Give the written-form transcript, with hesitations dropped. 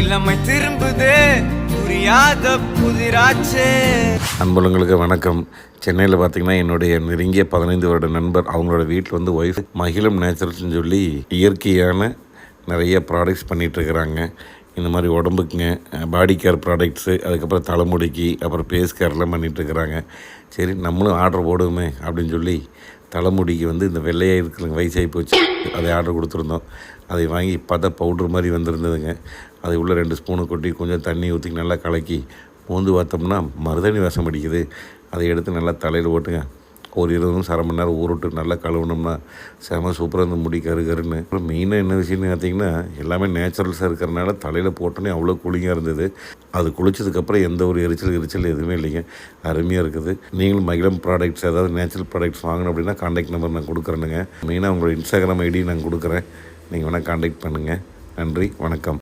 இளமை திரும்புதே புரியாத புதிராச்சே. அன்புலங்களுக்கு வணக்கம். சென்னையில் பார்த்திங்கன்னா என்னுடைய நெருங்கிய 15 வருட நண்பர் அவங்களோட வீட்டில் வந்து ஒய்ஃப் மகிழம் நேச்சுரல்ஸ்னு சொல்லி இயற்கையான நிறைய ப்ராடக்ட்ஸ் பண்ணிகிட்ருக்குறாங்க. இந்த மாதிரி உடம்புக்குங்க பாடி கேர் ப்ராடக்ட்ஸு, அதுக்கப்புறம் தலைமுடிக்கு, அப்புறம் ஃபேஸ் கேர்லாம் பண்ணிகிட்ருக்குறாங்க. சரி நம்மளும் ஆர்டர் போடுவோமே அப்படின்னு சொல்லி தலைமுடிக்கு வந்து இந்த வெள்ளையாக இருக்குதுங்க, வயசாகி போச்சு, அதை ஆர்டர் கொடுத்துருந்தோம். அதை வாங்கி பார்த்தா பவுட்ரு மாதிரி வந்திருந்ததுங்க. அதை உள்ள 2 ஸ்பூனு கொட்டி கொஞ்சம் தண்ணி ஊற்றி நல்லா கலக்கி மோந்து பார்த்தோம்னா மருதாணி வாசம் அடிக்குது. அதை எடுத்து நல்லா தலையில் போட்டுங்க ஒரு 20 நிமிஷம் அரை மணி நேரம் ஊறிட்டு நல்லா கழுவுனோம்னா செம சூப்பராக இந்த முடி கருகருன்னு. அப்புறம் மெயினாக என்ன விஷயம்னு பார்த்தீங்கன்னா எல்லாமே நேச்சுரல்ஸாக இருக்கிறனால தலையில் போட்டோன்னே அவ்வளோ கூலிங்காக இருந்தது. அது குளிச்சதுக்கப்புறம் எந்த ஒரு எரிச்சல் எதுவுமே இல்லைங்க, அருமையாக இருக்குது. நீங்களும் மகிழம் ப்ராடக்ட்ஸ் ஏதாவது நேச்சுரல் ப்ராடக்ட்ஸ் வாங்கணும் அப்படின்னா கான்டாக்ட் நம்பர் நான் கொடுக்குறேனுங்க. மெயினாக உங்களோட இன்ஸ்டாகிராம் ஐடி நான் கொடுக்குறேன், நீங்கள் வேணால் கான்டாக்ட் பண்ணுங்கள். நன்றி, வணக்கம்.